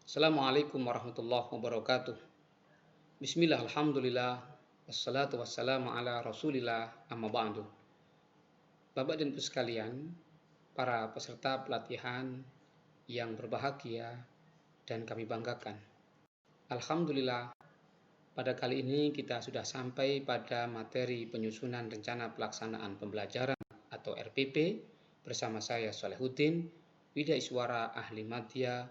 Assalamualaikum warahmatullahi wabarakatuh. Bismillah, alhamdulillah, wassalatu wassalamu ala rasulillah, amma ba'du. Bapak dan Ibu sekalian, para peserta pelatihan yang berbahagia dan kami banggakan. Alhamdulillah, pada kali ini kita sudah sampai pada materi penyusunan rencana pelaksanaan pembelajaran atau RPP bersama saya Solehuddin, Wida Iswara Ahli Madya,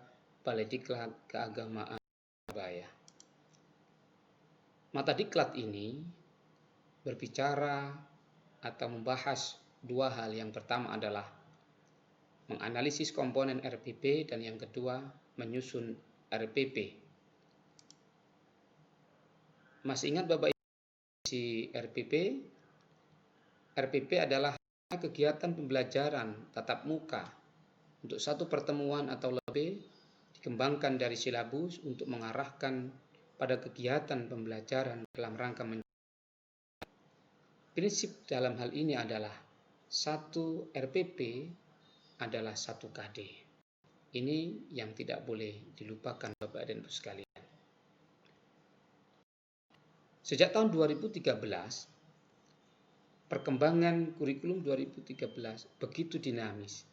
Balai Diklat Keagamaan Surabaya. Mata diklat ini berbicara atau membahas dua hal. Yang pertama adalah menganalisis komponen RPP dan yang kedua menyusun RPP. Masih ingat Bapak Ibu si RPP? RPP adalah kegiatan pembelajaran tatap muka untuk satu pertemuan atau lebih, dikembangkan dari silabus untuk mengarahkan pada kegiatan pembelajaran dalam rangka prinsip dalam hal ini adalah satu RPP adalah satu KD. Ini yang tidak boleh dilupakan Bapak dan Ibu sekalian. Sejak tahun 2013, perkembangan kurikulum 2013 begitu dinamis.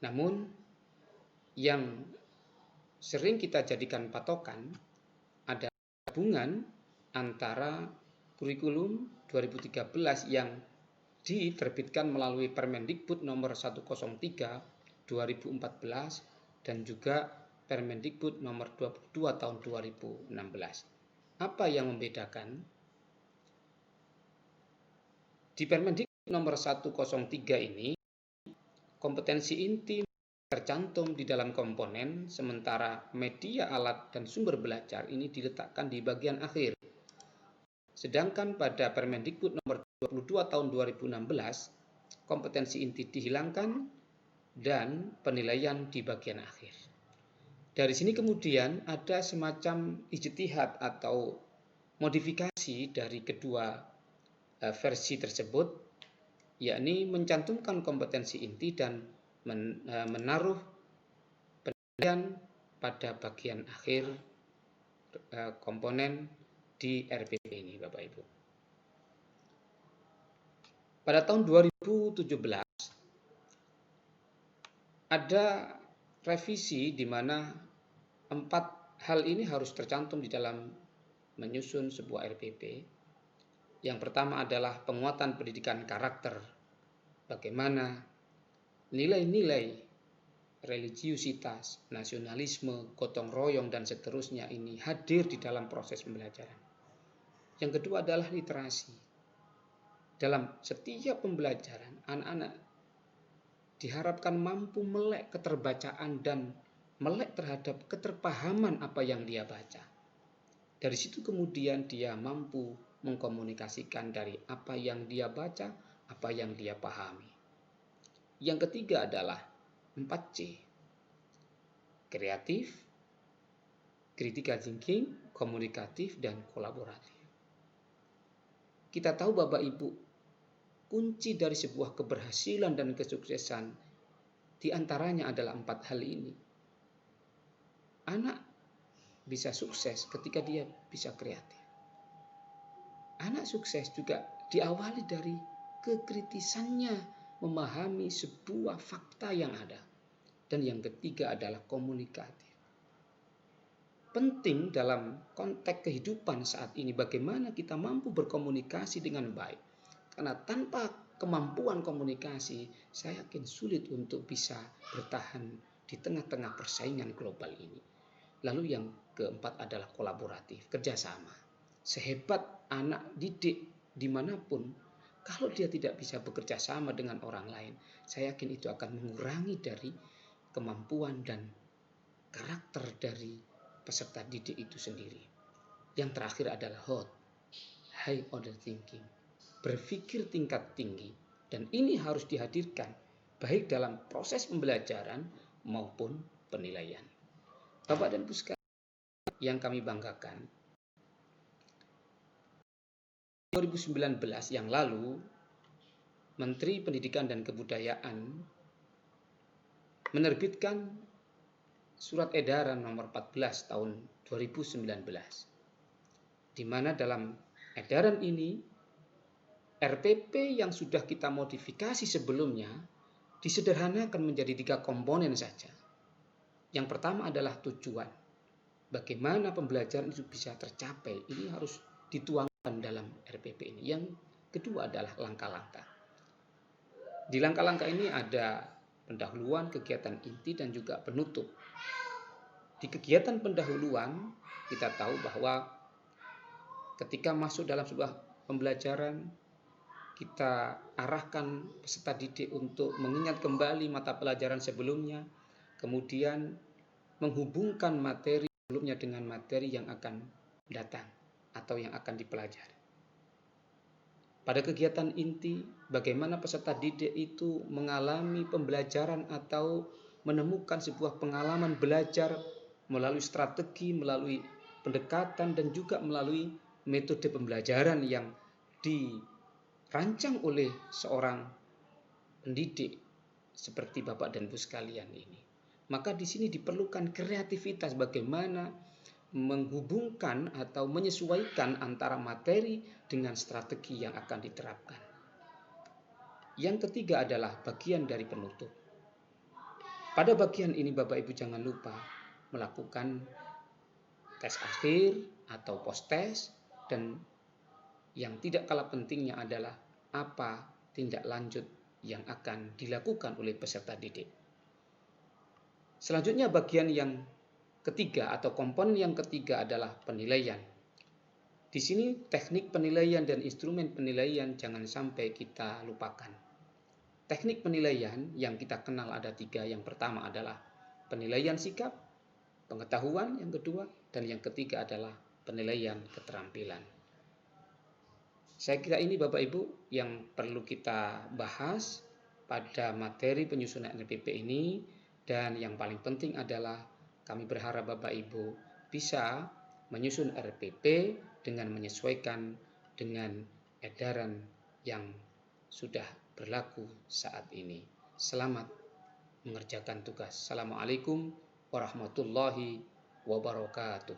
Namun, yang sering kita jadikan patokan adalah gabungan antara kurikulum 2013 yang diterbitkan melalui Permendikbud nomor 103 2014 dan juga Permendikbud nomor 22 tahun 2016. Apa yang membedakan? Di Permendikbud nomor 103 ini, kompetensi inti tercantum di dalam komponen, sementara media, alat, dan sumber belajar ini diletakkan di bagian akhir. Sedangkan pada Permendikbud nomor 22 tahun 2016, kompetensi inti dihilangkan dan penilaian di bagian akhir. Dari sini kemudian ada semacam ijtihad atau modifikasi dari kedua versi tersebut, yakni mencantumkan kompetensi inti dan menaruh penilaian pada bagian akhir komponen di RPP ini, Bapak Ibu. Pada tahun 2017 ada revisi di mana 4 hal ini harus tercantum di dalam menyusun sebuah RPP. Yang pertama adalah penguatan pendidikan karakter. Bagaimana nilai-nilai religiusitas, nasionalisme, gotong royong, dan seterusnya ini hadir di dalam proses pembelajaran. Yang kedua adalah literasi. Dalam setiap pembelajaran, anak-anak diharapkan mampu melek keterbacaan dan melek terhadap keterpahaman apa yang dia baca. Dari situ kemudian dia mampu mengkomunikasikan dari apa yang dia baca, apa yang dia pahami. Yang ketiga adalah 4C. Kreatif, critical thinking, komunikatif, dan kolaboratif. Kita tahu Bapak Ibu, kunci dari sebuah keberhasilan dan kesuksesan diantaranya adalah 4 hal ini. Anak bisa sukses ketika dia bisa kreatif. Anak sukses juga diawali dari kekritisannya memahami sebuah fakta yang ada. Dan yang ketiga adalah komunikatif. Penting dalam konteks kehidupan saat ini bagaimana kita mampu berkomunikasi dengan baik. Karena tanpa kemampuan komunikasi, saya yakin sulit untuk bisa bertahan di tengah-tengah persaingan global ini. Lalu yang keempat adalah kolaboratif, kerjasama. Sehebat anak didik dimanapun, kalau dia tidak bisa bekerja sama dengan orang lain, saya yakin itu akan mengurangi dari kemampuan dan karakter dari peserta didik itu sendiri. Yang terakhir adalah high order thinking, berpikir tingkat tinggi, dan ini harus dihadirkan baik dalam proses pembelajaran maupun penilaian. Bapak dan Ibu sekalian yang kami banggakan, 2019 yang lalu, Menteri Pendidikan dan Kebudayaan menerbitkan Surat Edaran nomor 14 tahun 2019, di mana dalam edaran ini RPP yang sudah kita modifikasi sebelumnya disederhanakan menjadi 3 komponen saja. Yang pertama adalah tujuan. Bagaimana pembelajaran itu bisa tercapai, ini harus dituangkan dalam RPP ini. Yang kedua adalah langkah-langkah. Di langkah-langkah ini ada pendahuluan, kegiatan inti, dan juga penutup. Di kegiatan pendahuluan, kita tahu bahwa ketika masuk dalam sebuah pembelajaran, kita arahkan peserta didik untuk mengingat kembali mata pelajaran sebelumnya, kemudian menghubungkan materi sebelumnya dengan materi yang akan datang atau yang akan dipelajari. Pada kegiatan inti, bagaimana peserta didik itu mengalami pembelajaran atau menemukan sebuah pengalaman belajar melalui strategi, melalui pendekatan, dan juga melalui metode pembelajaran yang dirancang oleh seorang pendidik seperti Bapak dan Ibu sekalian ini. Maka di sini diperlukan kreativitas bagaimana menghubungkan atau menyesuaikan antara materi dengan strategi yang akan diterapkan. Yang ketiga adalah bagian dari penutup. Pada bagian ini Bapak Ibu jangan lupa melakukan tes akhir atau post test, dan yang tidak kalah pentingnya adalah apa tindak lanjut yang akan dilakukan oleh peserta didik. Selanjutnya bagian yang ketiga atau komponen yang ketiga adalah penilaian. Di sini teknik penilaian dan instrumen penilaian jangan sampai kita lupakan. Teknik penilaian yang kita kenal ada 3. Yang pertama adalah penilaian sikap, pengetahuan yang kedua, dan yang ketiga adalah penilaian keterampilan. Saya kira ini Bapak Ibu yang perlu kita bahas pada materi penyusunan RPP ini. Dan yang paling penting adalah kami berharap Bapak Ibu bisa menyusun RPP dengan menyesuaikan dengan edaran yang sudah berlaku saat ini. Selamat mengerjakan tugas. Assalamualaikum warahmatullahi wabarakatuh.